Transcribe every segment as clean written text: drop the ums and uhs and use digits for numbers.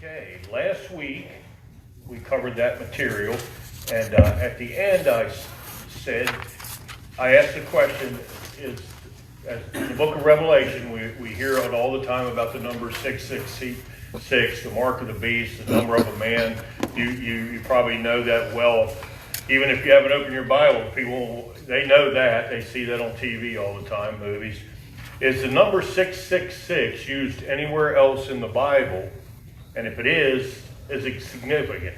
Okay, last week we covered that material, and at the end I asked the question, is in the book of Revelation, we hear it all the time about the number 666, the mark of the beast, the number of a man. You probably know that well. Even if you haven't opened your Bible, people, they know that. They see that on TV all the time, movies. Is the number 666 used anywhere else in the Bible? And if it is it significant?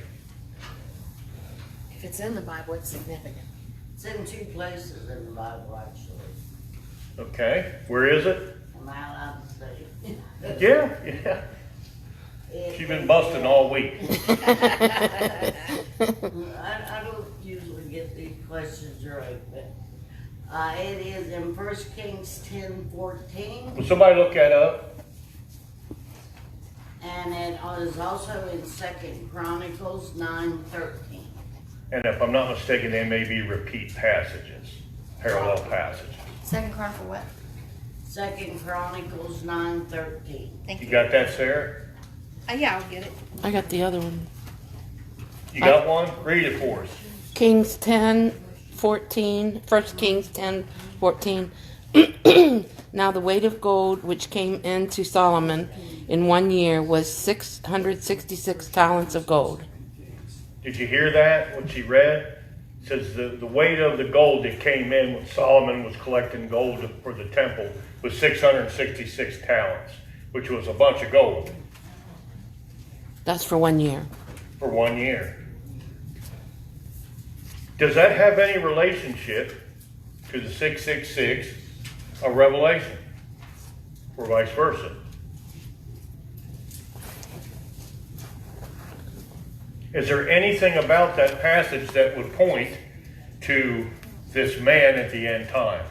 If it's in the Bible, it's significant. It's in two places in the Bible, actually. Okay, where is it? Am I allowed to say? Yeah. She's been busting all week. I don't usually get these questions right, but it is in 1 Kings 10:14. Will somebody look that up? And it is also in 2 Chronicles 9:13. And if I'm not mistaken, they may be repeat passages, parallel passages. Second Chronicle what? 2 Chronicles 9:13. Thank you. You got that, Sarah? Yeah, I'll get it. I got the other one. You got one? Read it for us. Kings 10:14. 1 Kings 10:14. Now the weight of gold which came into Solomon in 1 year was 666 talents of gold. Did you hear that, what she read? It says the weight of the gold that came in when Solomon was collecting gold for the temple was 666 talents, which was a bunch of gold. That's for 1 year. For 1 year. Does that have any relationship to the 666 of Revelation? Or vice versa? Is there anything about that passage that would point to this man at the end time?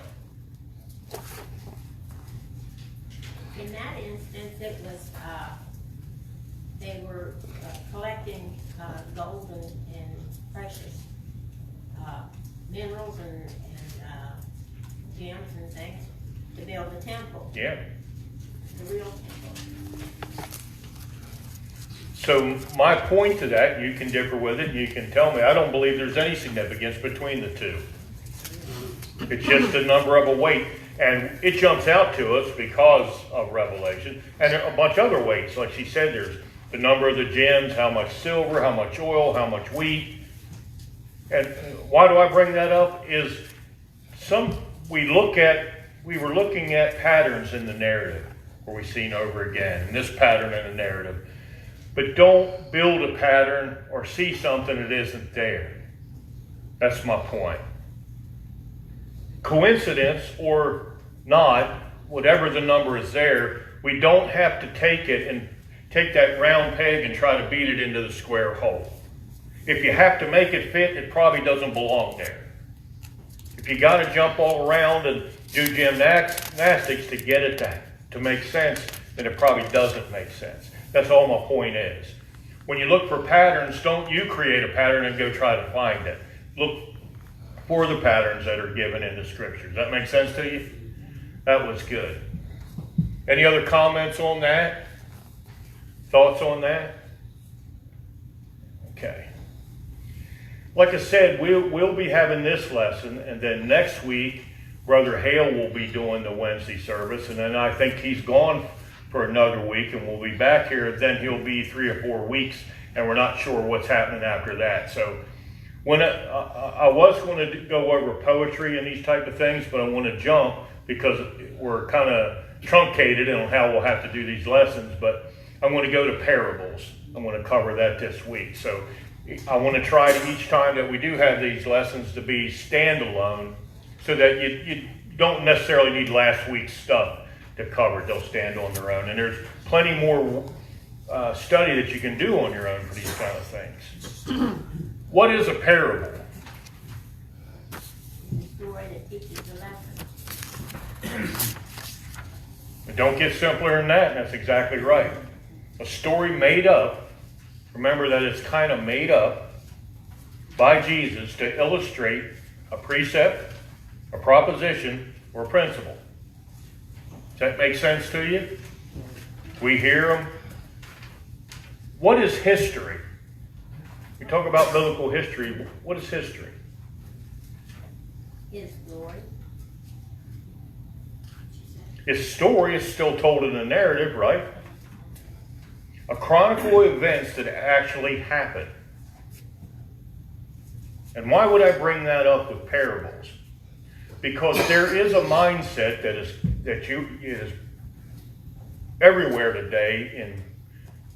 In that instance, it was, they were collecting gold and precious minerals and gems and things to build the temple, Yeah. the real temple. So my point to that, you can differ with it, you can tell me, I don't believe there's any significance between the two. It's just the number of a weight. And it jumps out to us because of Revelation. And a bunch of other weights. Like she said, there's the number of the gems, how much silver, how much oil, how much wheat. And why do I bring that up? Is we were looking at patterns in the narrative where we've seen over again, and this pattern in the narrative. But don't build a pattern or see something that isn't there. That's my point. Coincidence or not, whatever the number is there, we don't have to take it and take that round peg and try to beat it into the square hole. If you have to make it fit, it probably doesn't belong there. If you got to jump all around and do gymnastics to get it to make sense, then it probably doesn't make sense. That's all my point is. When you look for patterns, don't you create a pattern and go try to find it. Look for the patterns that are given in the scriptures. Does that make sense to you? That was good. Any other comments on that? Thoughts on that? Okay. Like I said, we'll be having this lesson, and then next week, Brother Hale will be doing the Wednesday service, and then I think he's gone for another week, and we'll be back here. Then he'll be 3 or 4 weeks, and we're not sure what's happening after that. So when I was going to go over poetry and these type of things, but I want to jump because we're kind of truncated on how we'll have to do these lessons, but I'm going to go to parables. I'm going to cover that this week. So I want to try to, each time that we do have these lessons, to be standalone so that you don't necessarily need last week's stuff to cover. They'll stand on their own. And there's plenty more study that you can do on your own for these kind of things. What is a parable? The story that teaches a lesson. But don't get simpler than that, and that's exactly right. A story made up, remember that it's kind of made up by Jesus to illustrate a precept, a proposition, or a principle. Does that make sense to you? We hear them. what is history? We talk about biblical history. What is history? His glory. His story is still told in a narrative, right? A chronicle of events that actually happened. And why would I bring that up with parables? Because there is a mindset that is everywhere today in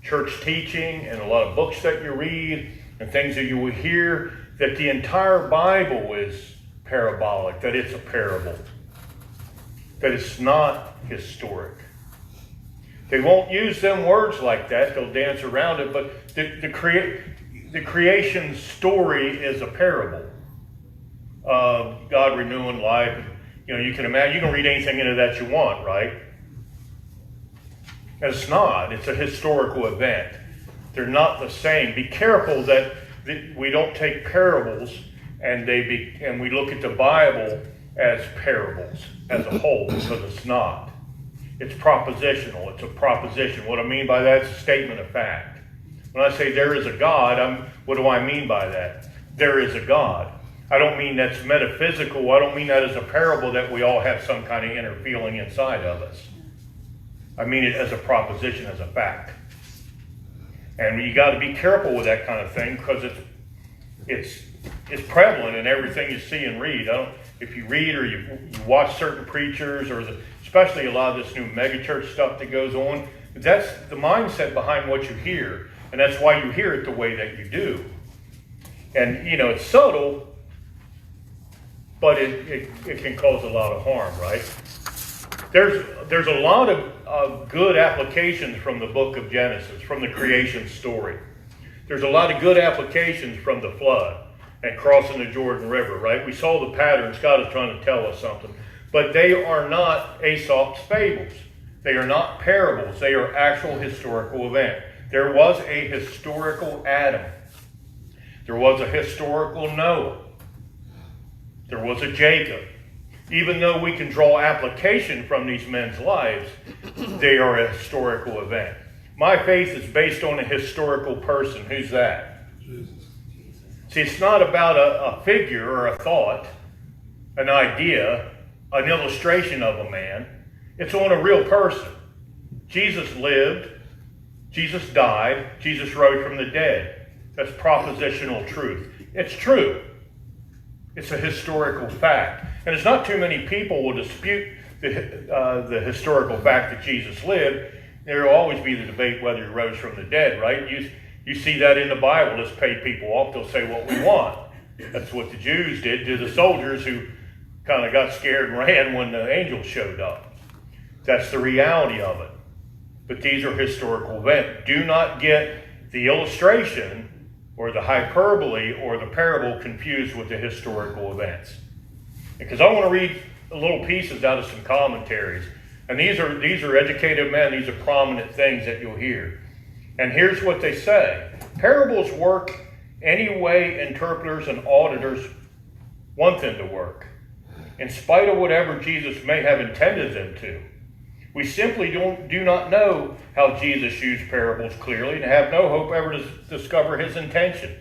church teaching and a lot of books that you read and things that you will hear, that the entire Bible is parabolic, that it's a parable, that it's not historic. They won't use them words like that. They'll dance around it, but the creation story is a parable of God renewing life. You know, you can imagine, you can read anything into that you want, right? And it's not. It's a historical event. They're not the same. Be careful that we don't take parables and we look at the Bible as parables as a whole, because it's not. It's propositional. It's a proposition. What I mean by that is a statement of fact. When I say there is a God, what do I mean by that? There is a God. I don't mean that's metaphysical. I don't mean that as a parable that we all have some kind of inner feeling inside of us. I mean it as a proposition, as a fact. And you got to be careful with that kind of thing, because it's prevalent in everything you see and read. If you read or you watch certain preachers, or especially a lot of this new megachurch stuff that goes on, that's the mindset behind what you hear. And that's why you hear it the way that you do. And, you know, it's subtle, but it can cause a lot of harm, right? There's a lot of good applications from the book of Genesis, from the creation story. There's a lot of good applications from the flood and crossing the Jordan River, right? We saw the patterns. God is trying to tell us something. But they are not Aesop's fables. They are not parables. They are actual historical events. There was a historical Adam. There was a historical Noah. There was a Jacob. Even though we can draw application from these men's lives, they are a historical event. My faith is based on a historical person. Who's that? Jesus. See, it's not about a figure or a thought, an idea, an illustration of a man. It's on a real person. Jesus lived. Jesus died. Jesus rose from the dead. That's propositional truth. It's true. It's a historical fact. And it's not too many people will dispute the historical fact that Jesus lived. There will always be the debate whether he rose from the dead, right? You see that in the Bible. Let's pay people off. They'll say what we want. That's what the Jews did to the soldiers who kind of got scared and ran when the angels showed up. That's the reality of it. But these are historical events. Do not get the illustration or the hyperbole or the parable confused with the historical events. Because I want to read little pieces out of some commentaries. And these are educated men. These are prominent things that you'll hear. And here's what they say. Parables work any way interpreters and auditors want them to work, in spite of whatever Jesus may have intended them to. We simply do not know how Jesus used parables clearly and have no hope ever to discover his intention.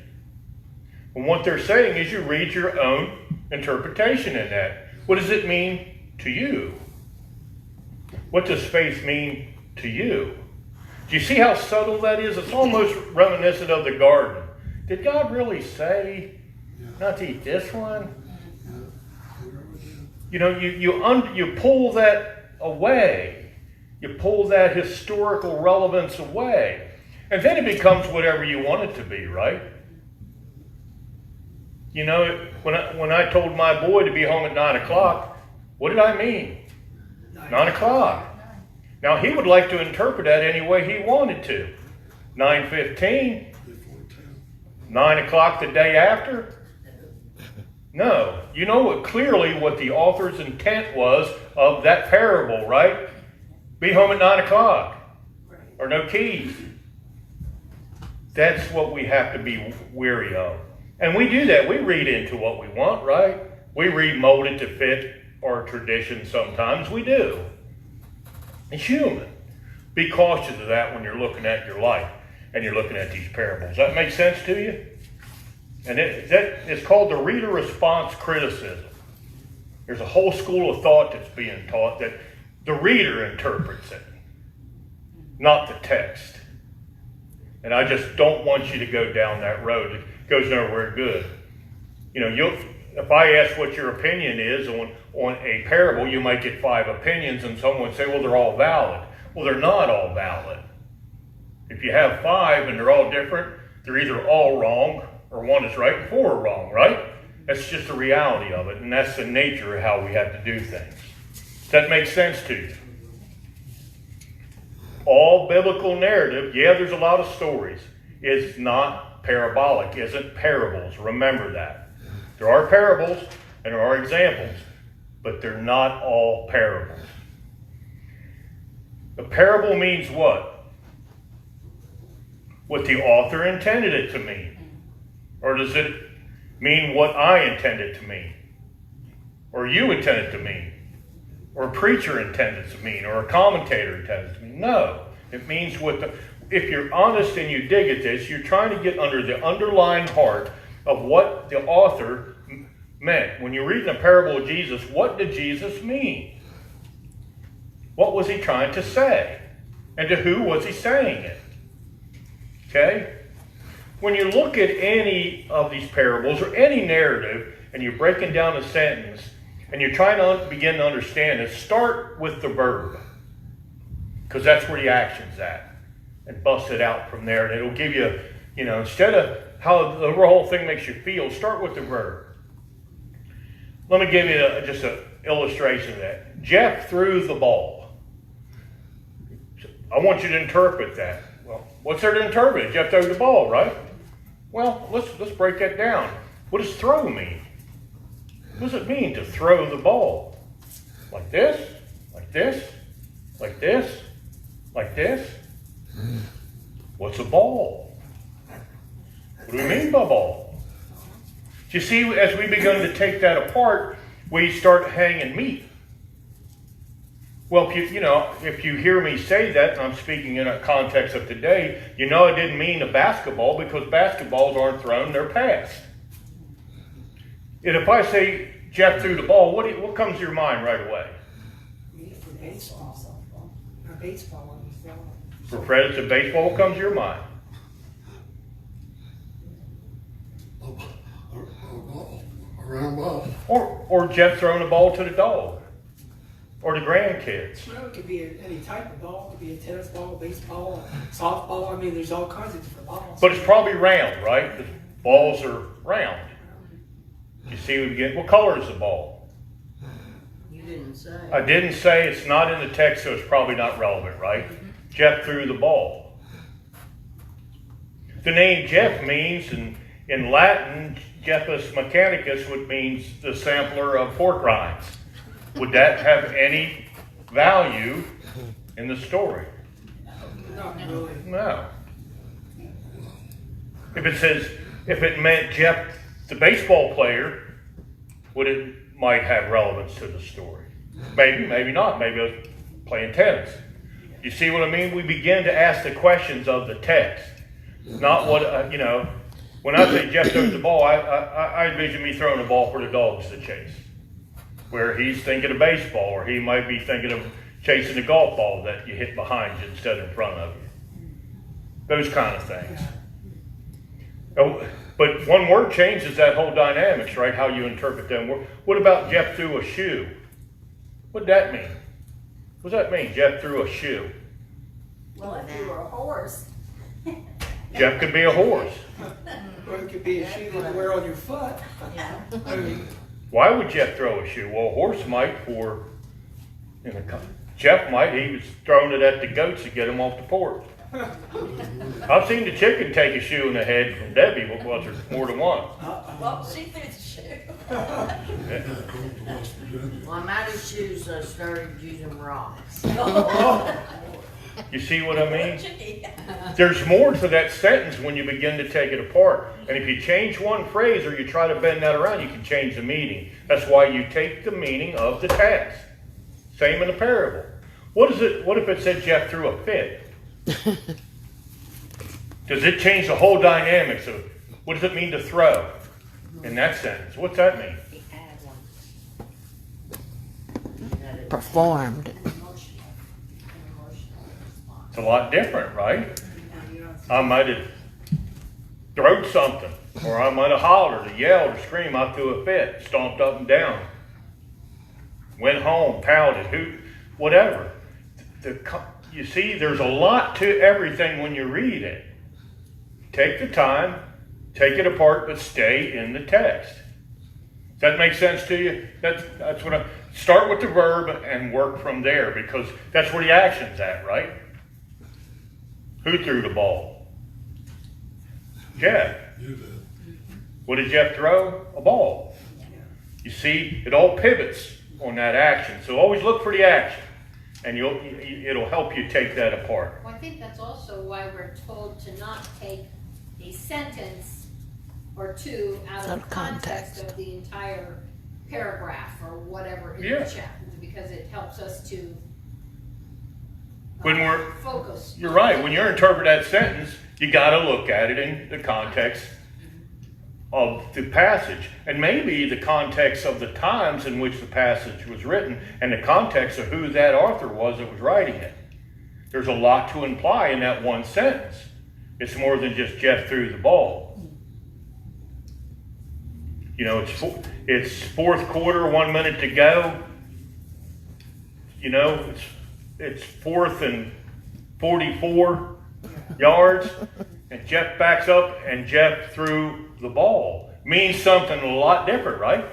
And what they're saying is you read your own interpretation in that. What does it mean to you? What does faith mean to you? Do you see how subtle that is? It's almost reminiscent of the garden. Did God really say not to eat this one? You know, you pull that away. You pull that historical relevance away. And then it becomes whatever you want it to be, right? You know, when I told my boy to be home at 9 o'clock, what did I mean? 9 o'clock. Now, he would like to interpret that any way he wanted to. 9:15. 9 o'clock the day after? No. You know clearly what the author's intent was of that parable, right? Be home at 9 o'clock. Or no keys. That's what we have to be wary of. And we do that. We read into what we want, right? We read molded to fit our tradition sometimes. We do. It's human. Be cautious of that when you're looking at your life. and you're looking at these parables. That makes sense to you? And it's called the reader response criticism. There's a whole school of thought that's being taught that the reader interprets it, not the text. And I just don't want you to go down that road. It goes nowhere good. You know, if I ask what your opinion is on a parable, you might get 5 opinions, and someone would say, well, they're all valid. Well, they're not all valid. If you have 5 and they're all different, they're either all wrong or one is right and 4 are wrong, right? That's just the reality of it, and that's the nature of how we have to do things. Does that make sense to you? All biblical narrative, yeah, there's a lot of stories, is not parabolic, isn't parables. Remember that. There are parables and there are examples, but they're not all parables. A parable means what? What the author intended it to mean. Or does it mean what I intend it to mean? Or you intend it to mean? Or a preacher intended it to mean? Or a commentator intended it to mean? No. It means if you're honest and you dig at this, you're trying to get under the underlying heart of what the author meant. When you're reading a parable of Jesus, what did Jesus mean? What was he trying to say? And to who was he saying it? Okay? When you look at any of these parables or any narrative and you're breaking down a sentence and you're trying to begin to understand it, start with the verb. Because that's where the action's at. And bust it out from there. And it'll give you, instead of how the whole thing makes you feel, start with the verb. Let me give you just an illustration of that. Jeff threw the ball. I want you to interpret that. Well, what's there to interpret? Jeff threw the ball, right? Well, let's break that down. What does throw mean? What does it mean to throw the ball? Like this? Like this? Like this? Like this? What's a ball? What do we mean by ball? You see, as we begin to take that apart, we start hanging meat. Well, if you hear me say that, and I'm speaking in a context of today, I didn't mean a basketball because basketballs aren't thrown, they're passed. And if I say Jeff threw the ball, what comes to your mind right away? For baseball, softball, or baseball when you throw it. For Fred, it's a baseball, what comes to your mind? A round ball. Or Jeff throwing a ball to the dog. Or the grandkids. Well, it could be any type of ball. It could be a tennis ball, baseball, softball. I mean, there's all kinds of different balls. But it's probably round, right? The balls are round. You see, what color is the ball? You didn't say. I didn't say, it's not in the text, so it's probably not relevant, right? Jeff threw the ball. The name Jeff means, in Latin, Jeffus Mechanicus, which means the sampler of pork rinds. Would that have any value in the story? Not really. No. If it meant Jeff, the baseball player, might have relevance to the story. Maybe, maybe not. Maybe I was playing tennis. You see what I mean? We begin to ask the questions of the text. Not what, when I say Jeff throws the ball, I envision me throwing the ball for the dogs to chase. Where he's thinking of baseball, or he might be thinking of chasing a golf ball that you hit behind you instead of in front of you. Those kind of things. Oh, but one word changes that whole dynamics, right? How you interpret them. What about Jeff threw a shoe? What'd that mean? What does that mean, Jeff threw a shoe? Well, if you were a horse. Jeff could be a horse. Or it could be a shoe that you wear on your foot. Yeah. I mean, Why would Jeff throw a shoe? Well, a horse might, Jeff might. He was throwing it at the goats to get them off the porch. I've seen the chicken take a shoe in the head from Debbie. Was there more than one? Well, she threw the shoe. Well, I'm out of shoes, so I started using rocks. You see what I mean? Chicky. There's more to that sentence when you begin to take it apart. And if you change one phrase or you try to bend that around, you can change the meaning. That's why you take the meaning of the text. Same in the parable. What if it said Jeff threw a fit? Does it change the whole dynamics of what does it mean to throw in that sentence? What's that mean? The add one. That it- Performed. An emotional response. It's a lot different, right? Yeah. I might have thrown something, or I might have hollered, or yelled, or screamed. I threw a fit, stomped up and down, went home, pouted, whatever. You see, there's a lot to everything when you read it. Take the time, take it apart, but stay in the text. Does that make sense to you? That's what start with the verb and work from there, because that's where the action's at, right? Who threw the ball? Jeff. You did. What did Jeff throw? A ball. You see, it all pivots on that action. So always look for the action, and it'll help you take that apart. Well, I think that's also why we're told to not take a sentence or two out of context of the entire paragraph or whatever in Yeah. the chapter, because it helps us to When we're focus. You're right. When you're interpreting that sentence, you got to look at it in the context of the passage, and maybe the context of the times in which the passage was written, and the context of who that author was that was writing it. There's a lot to imply in that one sentence. It's more than just Jeff threw the ball. You know, it's fourth quarter, 1 minute to go. You know, it's 4th and 44 yards, and Jeff backs up, and Jeff threw the ball. Means something a lot different, right?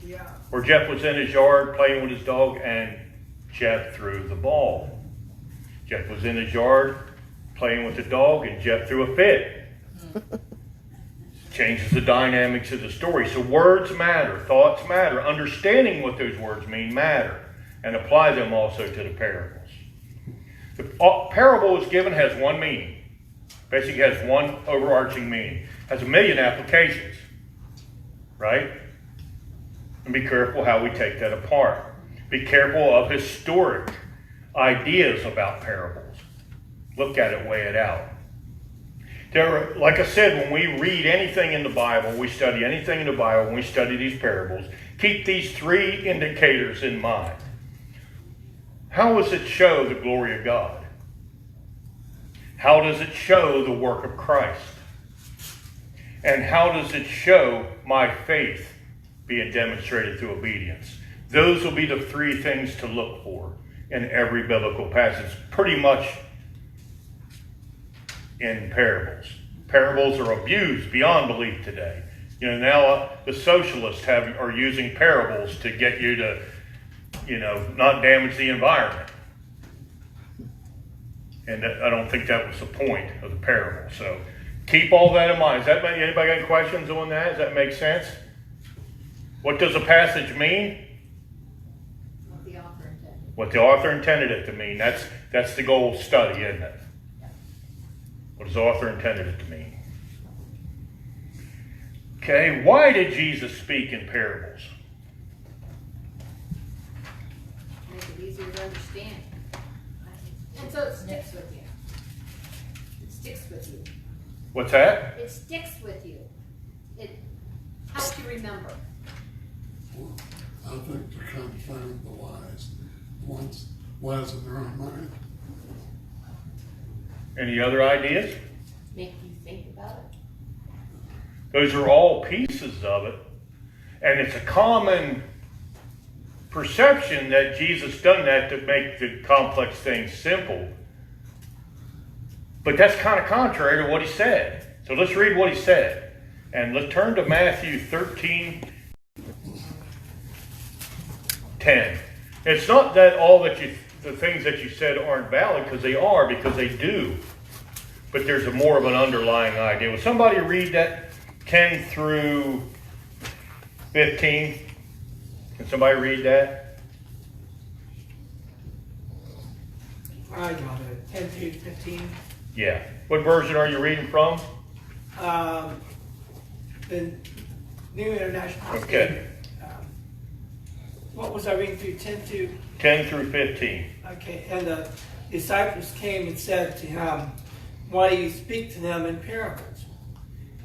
Yeah. Or Jeff was in his yard playing with his dog, and Jeff threw the ball. Jeff was in his yard playing with the dog, and Jeff threw a fit. Changes the dynamics of the story. So words matter, thoughts matter, understanding what those words mean matter, and apply them also to the parables. The parable is given has one meaning. Basically has one overarching meaning. Has a million applications, right? And be careful how we take that apart. Be careful of historic ideas about parables. Look at it, weigh it out. Like I said, when we read anything in the Bible, we study anything in the Bible, when we study these parables, keep these three indicators in mind. How does it show the glory of God? How does it show the work of Christ? And how does it show my faith being demonstrated through obedience? Those will be the three things to look for in every biblical passage, pretty much in parables. Parables are abused beyond belief today. You know, now the socialists are using parables to get you to, not damage the environment. And I don't think that was the point of the parable. So keep all that in mind. Anybody got any questions on that? Does that make sense? What does a passage mean? What the author intended. What the author intended it to mean. That's the goal study, isn't it? What does the author intended it to mean? Okay, why did Jesus speak in parables? Make it easier to understand. And so it sticks with you. It sticks with you. What's that? It sticks with you. It helps you remember. Well, I think to confound the wise, the ones wise in their own mind. Any other ideas? Make you think about it. Those are all pieces of it. And it's a common perception that Jesus done that to make the complex things simple. But that's kind of contrary to what he said. So let's read what he said. And let's turn to Matthew 13:10. It's not that the things that you said aren't valid, because they are, because they do. But there's more of an underlying idea. Will somebody read that 10 through 15? Can somebody read that? I got it. 10 through 15. Yeah. What version are you reading from? The New International Okay. Standard. What was I reading through? 10 to. 10 through 15. Okay, and the disciples came and said to him, why do you speak to them in parables?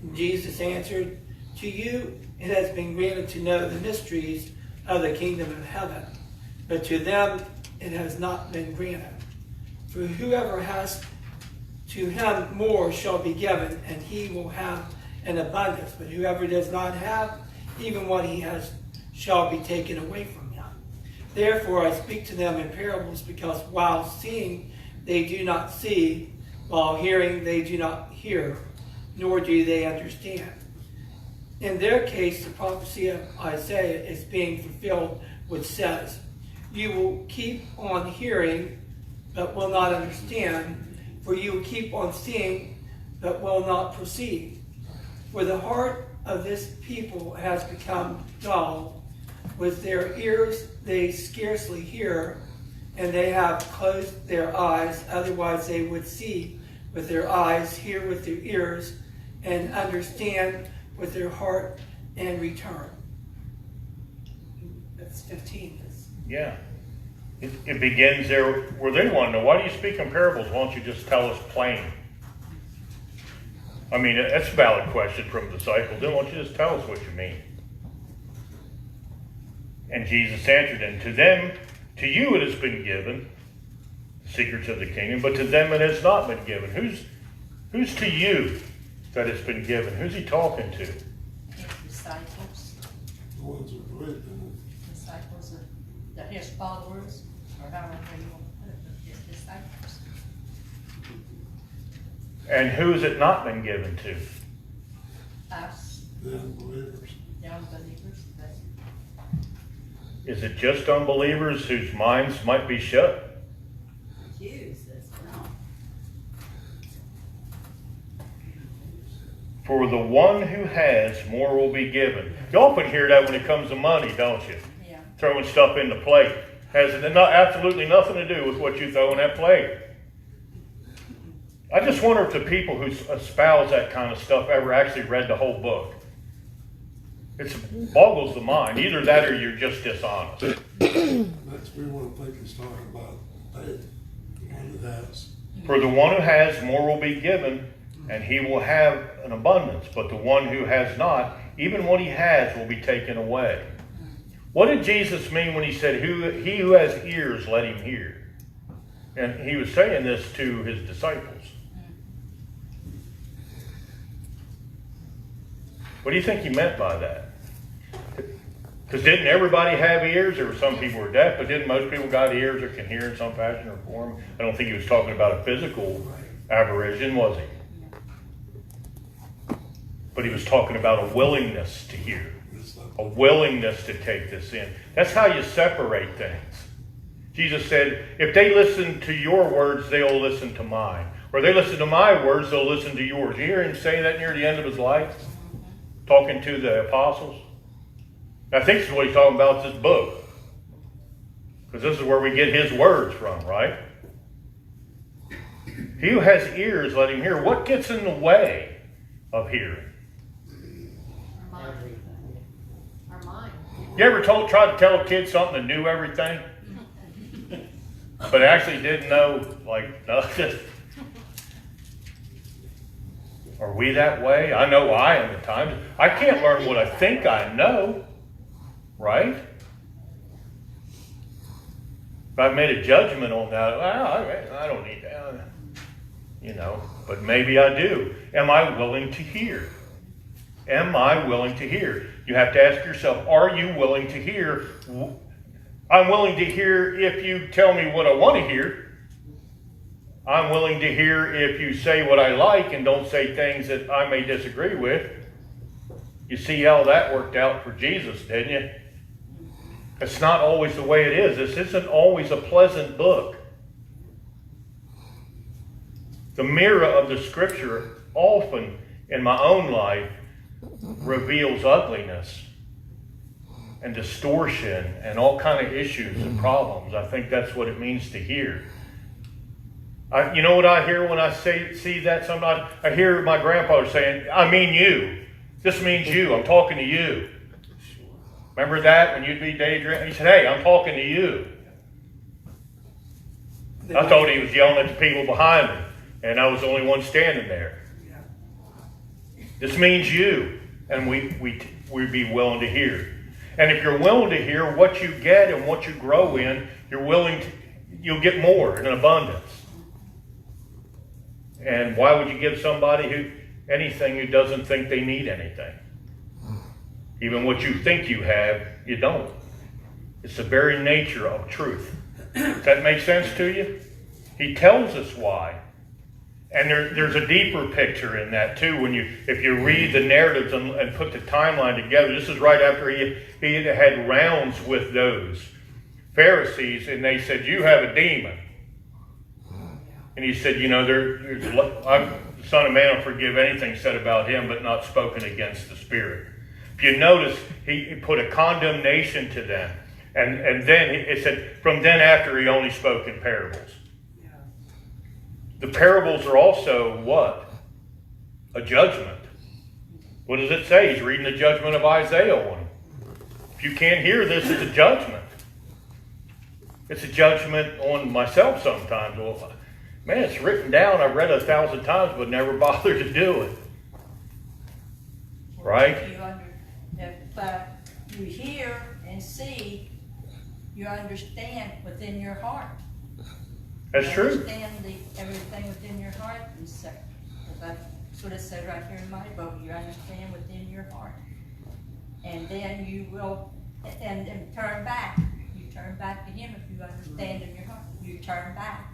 And Jesus answered, to you it has been granted to know the mysteries of the kingdom of heaven, but to them it has not been granted. For whoever has, to him more shall be given, and he will have an abundance. But whoever does not have, even what he has shall be taken away from him. Therefore I speak to them in parables, because while seeing they do not see, while hearing they do not hear, nor do they understand. In their case, the prophecy of Isaiah is being fulfilled, which says, you will keep on hearing, but will not understand, for you will keep on seeing, but will not perceive. For the heart of this people has become dull. With their ears they scarcely hear, and they have closed their eyes, otherwise they would see with their eyes, hear with their ears, and understand with their heart, and return. That's 15. Yeah. It begins there where they want to know, why do you speak in parables? Why don't you just tell us plain? I mean, that's a valid question from the disciples. Then why don't you just tell us what you mean? And Jesus answered them, to them, to you it has been given, secrets of the kingdom, but to them it has not been given. Who's to you that it's been given? Who's he talking to? Disciples, The ones who believe in disciples of his followers, or however you want to put it, but his disciples. And who has it not been given to? Us, it, the unbelievers. the unbelievers, but Is it just unbelievers whose minds might be shut? Jews as well. For the one who has, more will be given. You often hear that when it comes to money, don't you? Yeah. Throwing stuff in the plate has absolutely nothing to do with what you throw in that plate. I just wonder if the people who espouse that kind of stuff ever actually read the whole book. It boggles the mind. Either that or you're just dishonest. Next, we want to think he's talking about they, the one who has. For the one who has, more will be given, and he will have an abundance. But the one who has not, even what he has will be taken away. What did Jesus mean when he said, he who has ears, let him hear? And he was saying this to his disciples. What do you think he meant by that? Because didn't everybody have ears? There were some people who were deaf, but didn't most people got ears or can hear in some fashion or form? I don't think he was talking about a physical aberration, was he? But he was talking about a willingness to hear, a willingness to take this in. That's how you separate things. Jesus said, if they listen to your words, they'll listen to mine. Or they listen to my words, they'll listen to yours. You hear him say that near the end of his life? Talking to the apostles? I think this is what he's talking about in this book. Because this is where we get his words from, right? He who has ears, let him hear. What gets in the way of hearing? Our mind. You ever tried to tell a kid something and knew everything? But actually didn't know, like, nothing? Are we that way? I know I am at times. I can't learn what I think I know, right? If I've made a judgment on that, well, I don't need that, but maybe I do. Am I willing to hear? Am I willing to hear? You have to ask yourself, are you willing to hear? I'm willing to hear if you tell me what I want to hear. I'm willing to hear if you say what I like and don't say things that I may disagree with. You see how that worked out for Jesus, didn't you? It's not always the way it is. This isn't always a pleasant book. The mirror of the Scripture often, in my own life, reveals ugliness and distortion and all kind of issues and problems. I think that's what it means to hear. You know what I hear when I see that sometimes? I hear my grandfather saying, I mean you. This means you. I'm talking to you. Remember that when you'd be daydreaming? He said, hey, I'm talking to you. I thought he was yelling at the people behind me. And I was the only one standing there. This means you, and we'd be willing to hear. And if you're willing to hear what you get and what you grow in, you'll get more in abundance. And why would you give somebody anything who doesn't think they need anything? Even what you think you have, you don't. It's the very nature of truth. Does that make sense to you? He tells us why. And there's a deeper picture in that too. If you read the narratives and put the timeline together, this is right after he had rounds with those Pharisees, and they said, "You have a demon." And he said, the Son of Man will forgive anything said about him, but not spoken against the Spirit. If you notice, he put a condemnation to them. And then it said, from then after he only spoke in parables. The parables are also what? A judgment. What does it say? He's reading the judgment of Isaiah on him. If you can't hear this, it's a judgment. It's a judgment on myself sometimes. Well, man, it's written down. I've read it 1,000 times, but never bothered to do it. Right? If you hear and see, you understand within your heart. That's you true. Understand everything within your heart. And so, that's what it said right here in my book. You understand within your heart, and then you will, and turn back. You turn back to Him if you understand in your heart. You turn back.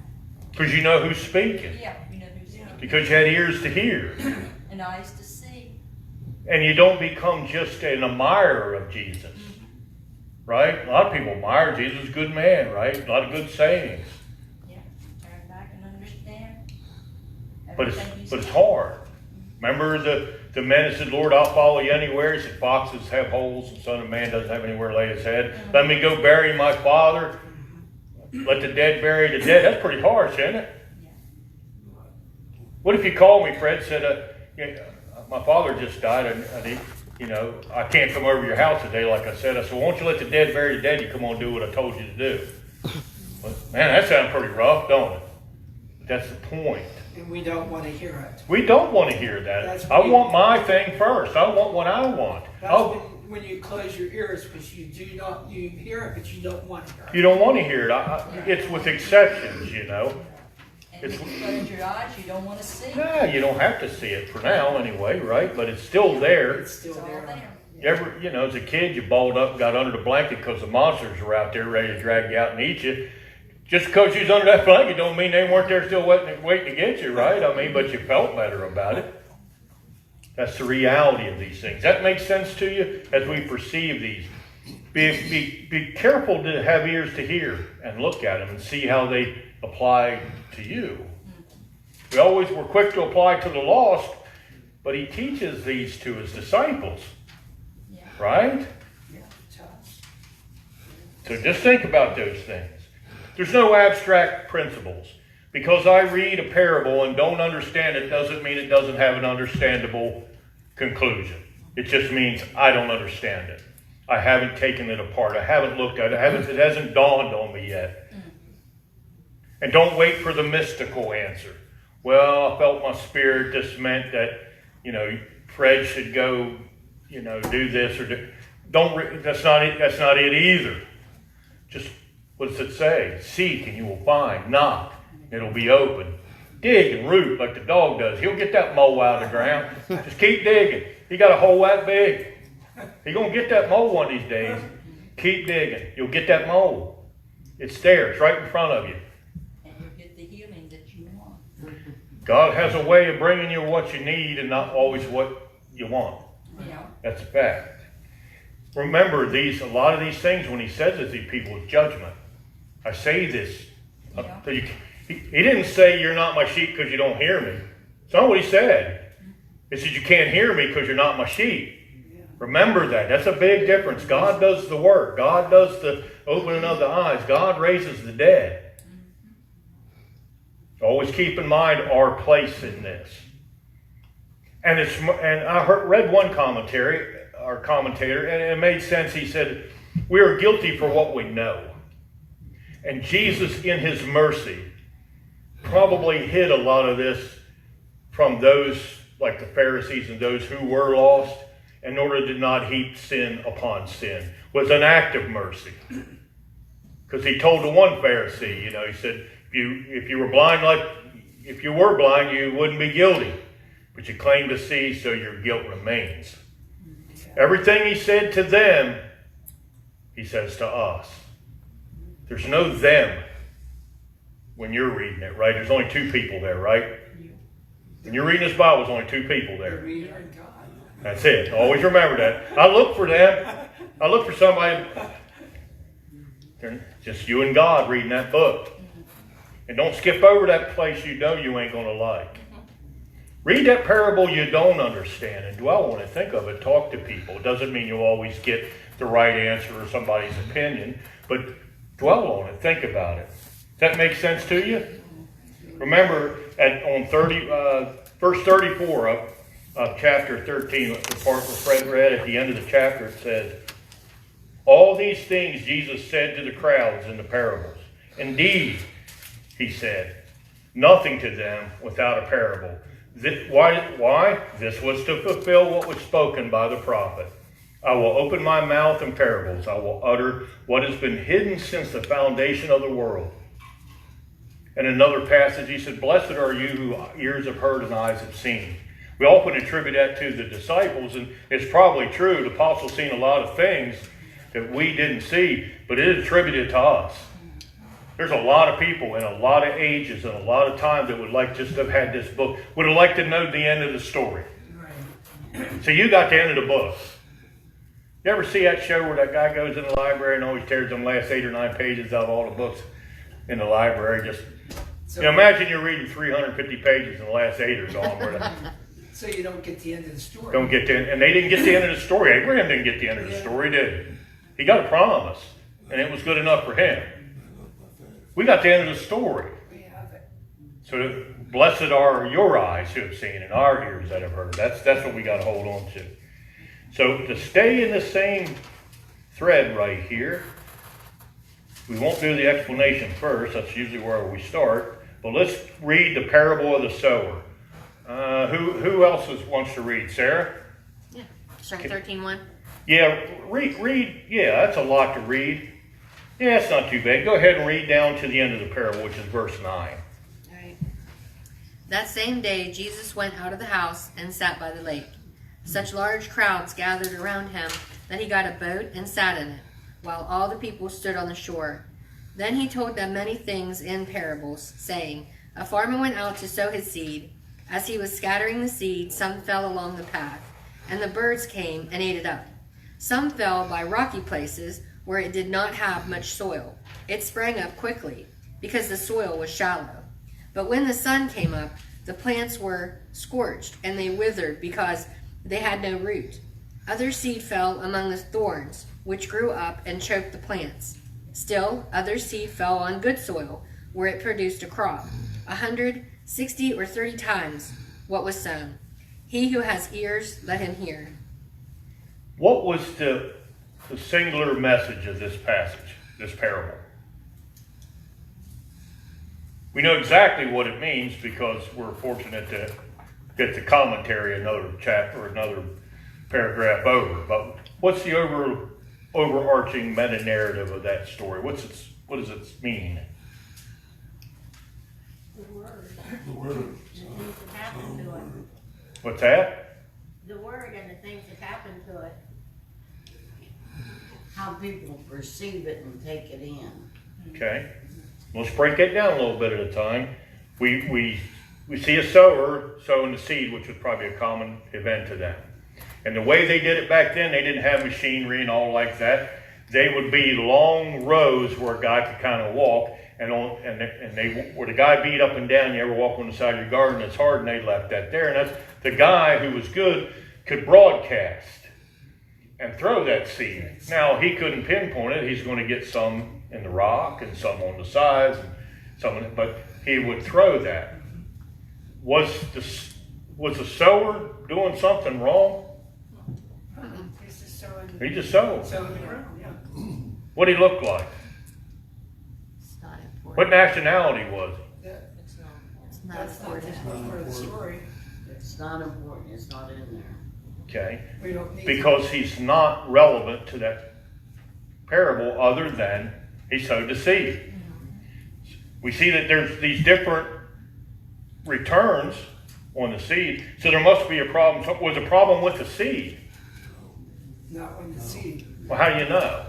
Because you know who's speaking. Yeah, you know who's speaking. Because you had ears to hear. And eyes to see. And you don't become just an admirer of Jesus. Right? A lot of people admire Jesus, is a good man, right? A lot of good sayings. Yeah, turn back and understand. But it's hard. Remember the man that said, "Lord, I'll follow you anywhere." He said, "Foxes have holes, the Son of Man doesn't have anywhere to lay his head. Let me go bury my father. Let the dead bury the dead." That's pretty harsh, isn't it? Yeah. What if you called me, Fred, said, "My father just died, and I can't come over to your house today," like I said. I said, "Well, won't you let the dead bury the dead? You come on and do what I told you to do." Well, man, that sounds pretty rough, don't it? But that's the point. And we don't want to hear it. We don't want to hear that. I want my thing first. I want what I want. That's when you close your ears, because you hear it, but you don't want to hear it. You don't want to hear it. It's with exceptions, And if you close your eyes, you don't want to see. Nah, you don't have to see it for now anyway, right? But it's still there. It's still It's all there. You ever, as a kid, you balled up and got under the blanket because the monsters were out there ready to drag you out and eat you. Just because you was under that blanket don't mean they weren't there still waiting to get you, right? But you felt better about it. That's the reality of these things. That makes sense to you as we perceive these. Be careful to have ears to hear and look at them and see how they apply to you. We're quick to apply to the lost, but he teaches these to his disciples. Yeah. Right? Yeah, tough. So just think about those things. There's no abstract principles. Because I read a parable and don't understand it doesn't mean it doesn't have an understandable conclusion. It just means I don't understand it. I haven't taken it apart. I haven't looked at it. It hasn't dawned on me yet. And don't wait for the mystical answer. Well, I felt my spirit this meant that, Fred should go, do this or do. That's not it. That's not it either. Just what does it say? Seek and you will find. Knock, it'll be open. Dig and root like the dog does. He'll get that mole out of the ground. Just keep digging. He got a hole that big. He's gonna get that mole one of these days. Keep digging. You'll get that mole. It's there. It's right in front of you. And you'll get the healing that you want. God has a way of bringing you what you need and not always what you want. Yeah. That's a fact. Remember, a lot of these things, when he says it to these people, is judgment. I say this. Yeah. He didn't say, "You're not my sheep because you don't hear me." It's not what he said. He said, "You can't hear me because you're not my sheep." Remember that. That's a big difference. God does the work. God does the opening of the eyes. God raises the dead. Always keep in mind our place in this. And I read one commentator, and it made sense. He said, "We are guilty for what we know." And Jesus, in his mercy, probably hid a lot of this from those, like the Pharisees and those who were lost, in order to not heap sin upon sin, was an act of mercy. Because he told the one Pharisee, you know, he said, if you were blind, you wouldn't be guilty. But you claim to see, so your guilt remains. Everything he said to them, he says to us. There's no them when you're reading it, right? There's only two people there, right? When you're reading this Bible, there's only two people there. That's it. Always remember that. I look for them. I look for somebody. Just you and God reading that book. And don't skip over that place you know you ain't going to like. Read that parable you don't understand and dwell on it. Think of it. Talk to people. It doesn't mean you'll always get the right answer or somebody's opinion, but dwell on it. Think about it. Does that make sense to you? Remember, on verse 34 of chapter 13, the part where Fred read at the end of the chapter, it says, all these things Jesus said to the crowds in the parables. Indeed, he said, nothing to them without a parable. Why? This was to fulfill what was spoken by the prophet. I will open my mouth in parables. I will utter what has been hidden since the foundation of the world. In another passage, he said, blessed are you who ears have heard and eyes have seen. We often attribute that to the disciples, and it's probably true. The apostles seen a lot of things that we didn't see, but it is attributed to us. There's a lot of people in a lot of ages and a lot of time that would like just to have had this book, would have liked to know the end of the story. So you got the end of the book. You ever see that show where that guy goes in the library and always tears them last 8 or 9 pages out of all the books in the library? Just imagine you're reading 350 pages and the last 8 are gone. So you don't get the end of the story. Don't get the end, and they didn't get the end of the story. Abraham didn't get the end of the story, did he? He got a promise, and it was good enough for him. We got the end of the story. We have it. So blessed are your eyes who have seen and our ears that have heard. That's what we got to hold on to. So to stay in the same thread right here, we won't do the explanation first. That's usually where we start. But let's read the parable of the sower. Who else wants to read? Sarah? Yeah. Start 13:1. Yeah, read. Yeah, that's a lot to read. Yeah, it's not too bad. Go ahead and read down to the end of the parable, which is verse 9. All right. That same day, Jesus went out of the house and sat by the lake. Such large crowds gathered around him that he got a boat and sat in it, while all the people stood on the shore. Then he told them many things in parables, saying, a farmer went out to sow his seed. As he was scattering the seed, some fell along the path, and the birds came and ate it up. Some fell by rocky places where it did not have much soil. It sprang up quickly, because the soil was shallow. But when the sun came up, the plants were scorched, and they withered because they had no root. Other seed fell among the thorns, which grew up and choked the plants. Still, other seed fell on good soil, where it produced a crop, 100, 60, or 30 times what was sown. He who has ears, let him hear. What was the singular message of this passage, this parable? We know exactly what it means because we're fortunate to get the commentary another chapter, another paragraph over. But what's the overarching meta-narrative of that story? What does it mean? The word. That happened to it. What's that? The word and the things that happened to it. How people perceive it and take it in. Okay. Let's break it down a little bit at a time. We see a sower sowing the seed, which was probably a common event to them. And the way they did it back then, they didn't have machinery and all like that. They would be long rows where a guy could kind of walk, and they where the guy beat up and down. You ever walk on the side of your garden that's hard, and they left that there. And that's the guy who was good could broadcast and throw that seed. Now he couldn't pinpoint it. He's going to get some in the rock and some on the sides, and some. But he would throw that. Was the sower doing something wrong? He just sowed. What did he look like? It's not important. What nationality was he? Not That's not important. important. For the story, It's not important, it's not in there. Okay? we don't need. Because he's not relevant to that parable other than he sowed the seed. We see that there's these different returns on the seed, so there must be a problem. So was a problem with the seed? Not on the seed. Well, how do you know?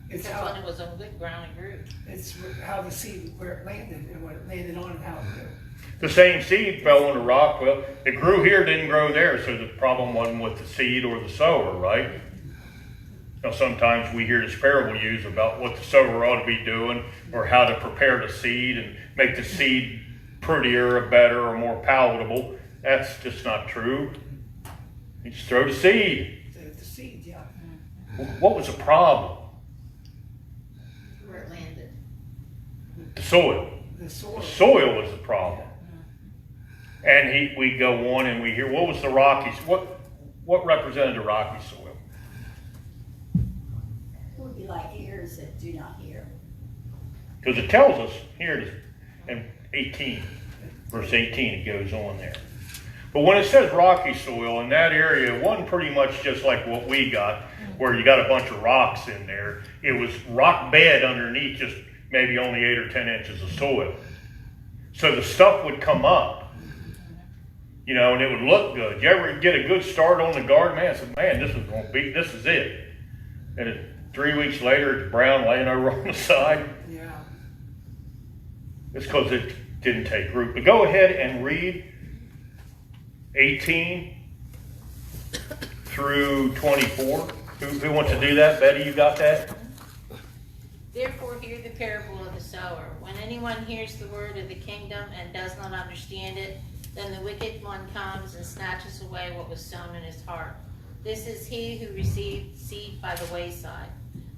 It's Because how, when it was on good ground, it grew. it's how the seed, where it landed and what it landed on and how it grew. The same seed fell on the rock. Well, it grew here, didn't grow there, so the problem wasn't with the seed or the sower, right? Now, sometimes we hear this parable used about what the sower ought to be doing or how to prepare the seed and make the seed prettier or better or more palatable. That's just not true. You just throw the seed. The seed, yeah. What was the problem? Where it landed. The soil. The soil. The soil was the problem. And we go on and we hear, what was the rocky, what represented the rocky soil? Would be like ears that do not hear. Because it tells us, here it is, in 18, verse 18, it goes on there. But when it says rocky soil, in that area, it wasn't pretty much just like what we got, where you got a bunch of rocks in there. It was rock bed underneath, just maybe only 8 or 10 inches of soil. So the stuff would come up, you know, and it would look good. You ever get a good start on the garden? Man, I said, man, this is it. And 3 weeks later, it's brown laying over on the side. Yeah. It's because it didn't take root. But go ahead and read 18 through 24. Who wants to do that? Betty, you got that? Therefore hear the parable of the sower. When anyone hears the word of the kingdom and does not understand it, then the wicked one comes and snatches away what was sown in his heart. This is he who received seed by the wayside.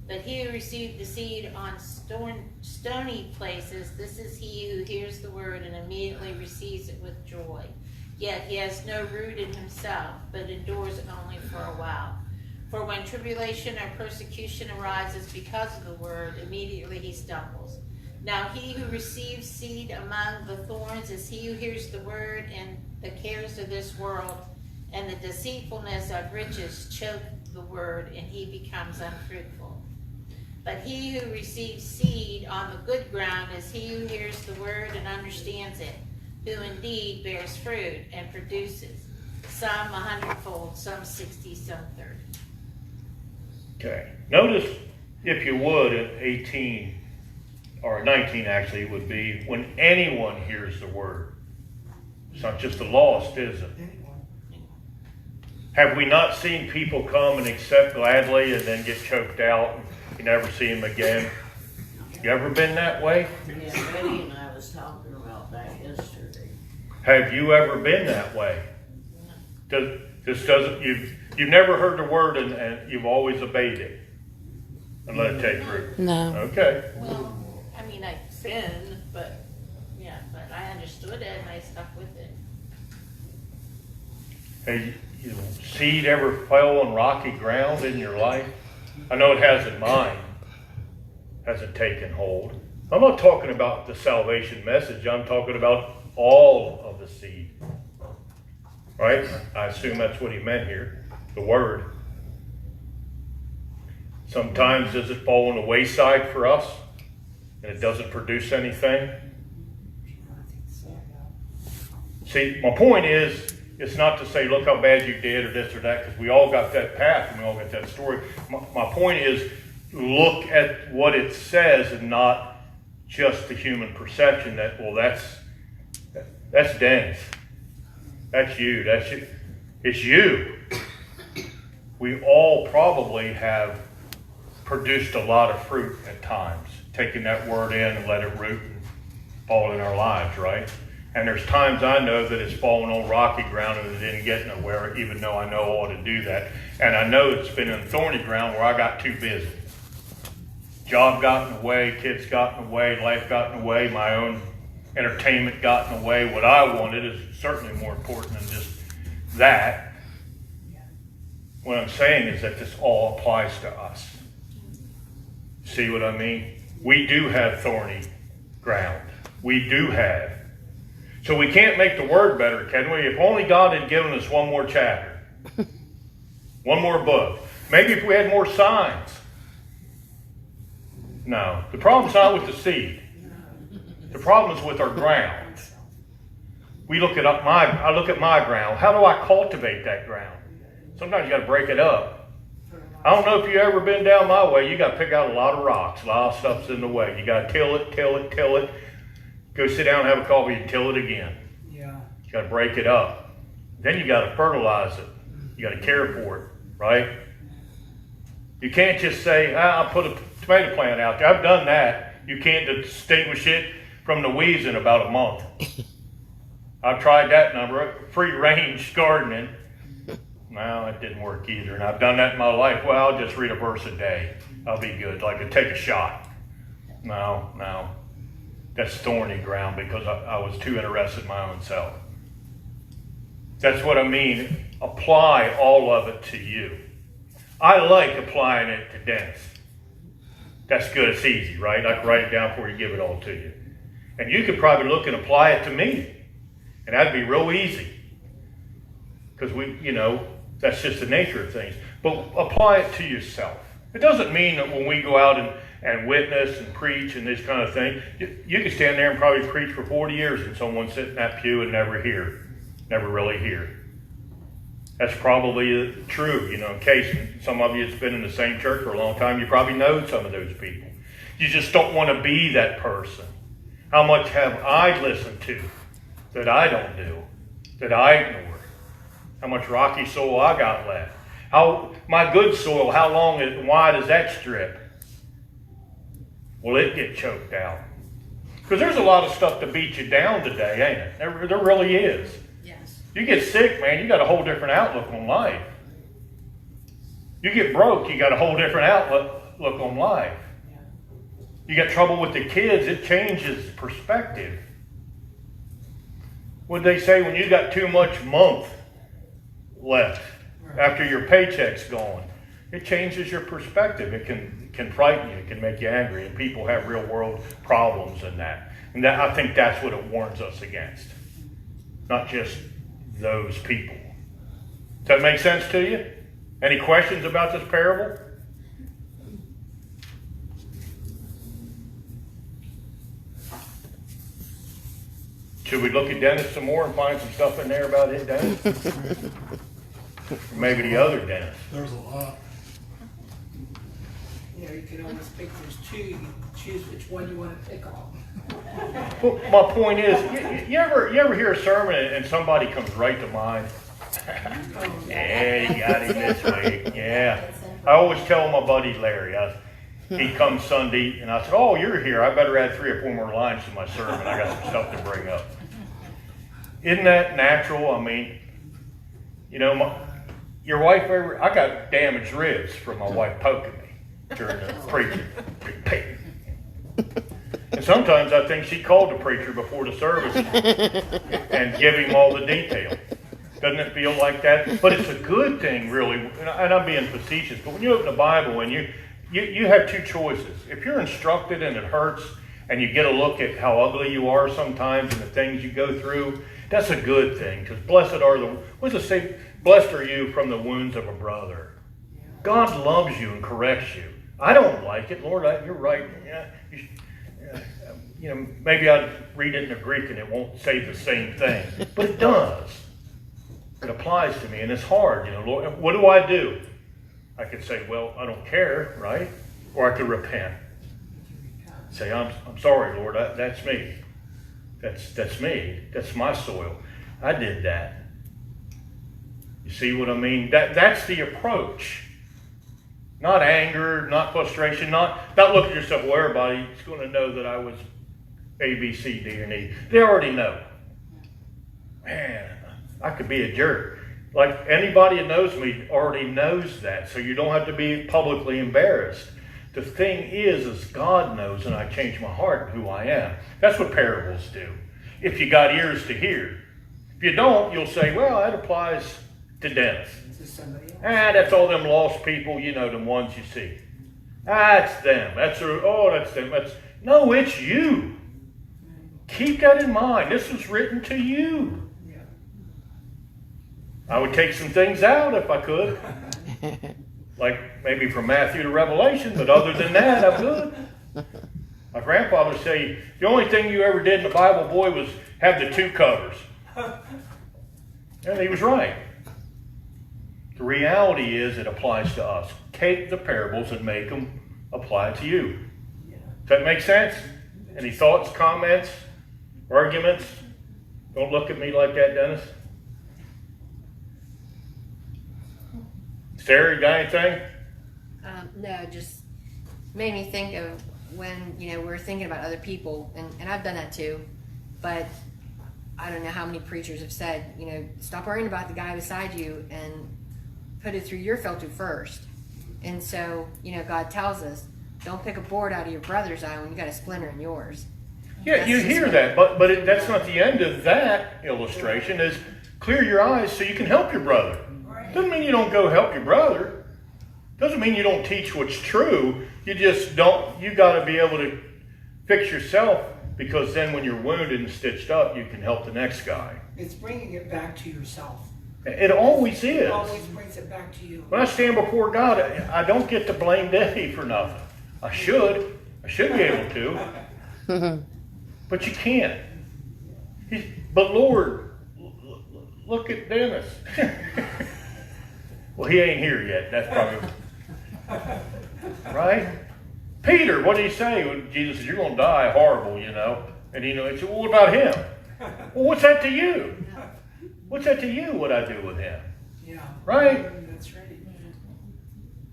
But he who received the seed on stony places, this is he who hears the word and immediately receives it with joy. Yet he has no root in himself, but endures only for a while. For when tribulation or persecution arises because of the word, immediately he stumbles. Now he who receives seed among the thorns is he who hears the word, and the cares of this world and the deceitfulness of riches choke the word, and he becomes unfruitful. But he who receives seed on the good ground is he who hears the word and understands it, who indeed bears fruit and produces, some 100-fold, some 60, some 30. Okay. Notice, if you would, in 18, or 19 actually, it would be, when anyone hears the word. It's not just the lost, is it? Anyone. Have we not seen people come and accept gladly and then get choked out and you never see them again? You ever been that way? Yeah, Betty and I was talking about that yesterday. Have you ever been that way? You've never heard the word and you've always obeyed it and let it take root. No. Okay. Well, I mean, I sinned, but I understood it and I stuck with it. Has seed ever fell on rocky ground in your life? I know it has in mine. Hasn't taken hold. I'm not talking about the salvation message. I'm talking about all of the seed. Right? I assume that's what he meant here. The word. Sometimes does it fall on the wayside for us and it doesn't produce anything? See, my point is, it's not to say, look how bad you did or this or that, because we all got that path and we all got that story. My point is, look at what it says and not just the human perception that, well, that's Dennis. That's you. That's you. It's you. We all probably have produced a lot of fruit at times, taking that word in and let it root and fall in our lives, right? And there's times I know that it's fallen on rocky ground and it didn't get nowhere, even though I know I ought to do that. And I know it's been in thorny ground where I got too busy. Job got in the way, kids got in the way, life got in the way, my own entertainment got in the way. What I wanted is certainly more important than just that. What I'm saying is that this all applies to us. See what I mean? We do have thorny ground. We do have. So we can't make the word better, can we? If only God had given us one more chapter, one more book. Maybe if we had more signs. No, the problem's not with the seed. The problem is with our ground. I look at my ground. How do I cultivate that ground? Sometimes you got to break it up. I don't know if you've ever been down my way. You got to pick out a lot of rocks. A lot of stuff's in the way. You got to till it. Go sit down and have a coffee and till it again. Yeah. You got to break it up. Then you got to fertilize it. You got to care for it, right? You can't just say, I'll put a tomato plant out there. I've done that. You can't distinguish it from the weeds in about a month. I've tried that number, free range gardening. No, it didn't work either. And I've done that in my life. Well, I'll just read a verse a day. I'll be good. Like I take a shot. No. That's thorny ground because I was too interested in my own self. That's what I mean. Apply all of it to you. I like applying it to Dennis. That's good. It's easy, right? I can write it down before you give it all to you. And you could probably look and apply it to me. And that'd be real easy. Because that's just the nature of things. But apply it to yourself. It doesn't mean that when we go out and witness and preach and this kind of thing, you can stand there and probably preach for 40 years and someone sit in that pew and never really hear. That's probably true, in case some of you that's been in the same church for a long time, you probably know some of those people. You just don't want to be that person. How much have I listened to that I don't do, that I ignore? How much rocky soil I got left? My good soil, how long and wide is that strip? Will it get choked out? Because there's a lot of stuff to beat you down today, ain't it? There really is. Yes. You get sick, man, you got a whole different outlook on life. You get broke, you got a whole different outlook on life. You got trouble with the kids, it changes perspective. What'd they say when you got too much month left after your paycheck's gone? It changes your perspective. It can frighten you. It can make you angry. And people have real world problems in that. And I think that's what it warns us against. Not just those people. Does that make sense to you? Any questions about this parable? Should we look at Dennis some more and find some stuff in there about his Dennis? Or maybe the other Dennis. There's a lot. You can almost pick, there's two, you can choose which one you want to pick on. Well, my point is, you ever hear a sermon and somebody comes right to mind? Yeah, you got him this week. Yeah. I always tell my buddy Larry, he comes Sunday, and I said, oh, you're here. I better add 3 or 4 more lines to my sermon. I got some stuff to bring up. Isn't that natural? I mean, your wife I got damaged ribs from my wife poking me during the preaching. And sometimes I think she called the preacher before the service and give him all the detail. Doesn't it feel like that? But it's a good thing, really. And I'm being facetious, but when you open the Bible and you have 2 choices. If you're instructed and it hurts, and you get a look at how ugly you are sometimes and the things you go through, that's a good thing. Because blessed are you from the wounds of a brother. God loves you and corrects you. I don't like it, Lord. You're right. Maybe I'd read it in the Greek and it won't say the same thing, but it does. It applies to me, and it's hard. Lord, what do? I could say, well, I don't care, right? Or I could repent. Say, I'm sorry, Lord. That's me. That's me. That's my soil. I did that. You see what I mean? That's the approach. Not anger, not frustration, not look at yourself, well, everybody's going to know that I was A, B, C, D, and E. They already know. Man, I could be a jerk. Like anybody that knows me already knows that, so you don't have to be publicly embarrassed. The thing is God knows, and I change my heart who I am. That's what parables do. If you got ears to hear. If you don't, you'll say, well, that applies to Dennis. That's all them lost people, them ones you see. That's them. That's them. No, it's you. Keep that in mind. This was written to you. Yeah. I would take some things out if I could. Like maybe from Matthew to Revelation, but other than that, I'm good. My grandfather say the only thing you ever did in the Bible, boy, was have the 2 covers. And he was right. The reality is it applies to us. Take the parables and make them apply to you. Yeah. Does that make sense? Any thoughts, comments, arguments? Don't look at me like that, Dennis. Sarah, you got anything? No, just made me think of when, we're thinking about other people, and I've done that too, but I don't know how many preachers have said, stop worrying about the guy beside you and put it through your filter first. And so, God tells us, don't pick a board out of your brother's eye when you got a splinter in yours. Yeah, That's you just hear what- that, but that's not the end of that illustration, is clear your eyes so you can help your brother. Doesn't mean you don't go help your brother. Doesn't mean you don't teach what's true. You just don't, you got to be able to fix yourself, because then when you're wounded and stitched up, you can help the next guy. It's bringing it back to yourself. It always It is. always brings it back to you. When I stand before God, I don't get to blame Debbie for nothing. I should. I should be able to. But you can't. But Lord, look at Dennis. Well, he ain't here yet. That's probably right. Peter, what did he say? When Jesus said, "You're going to die horrible," And he said, "Well, what about him?" Well, what's that to you? What's that to you? What I do with him? Yeah. Right? That's right.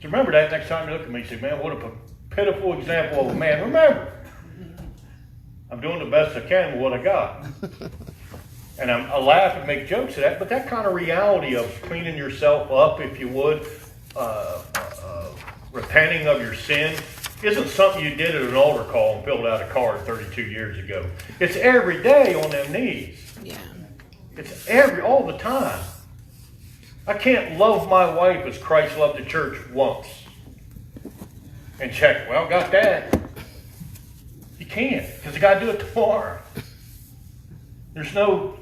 So remember that next time you look at me, you say, "Man, what a pitiful example of a man." Remember, I'm doing the best I can with what I got. And I laugh and make jokes of that, but that kind of reality of cleaning yourself up, if you would, repenting of your sin, isn't something you did at an altar call and filled out a card 32 years ago. It's every day on them knees. Yeah. It's all the time. I can't love my wife as Christ loved the church once and check, well, got that. You can't, because you got to do it tomorrow. There's no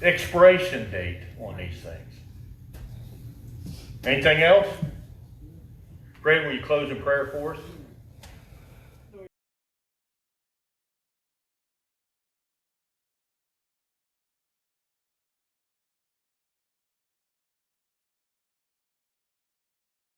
expiration date on these things. Anything else? Brad, will you close in prayer for us?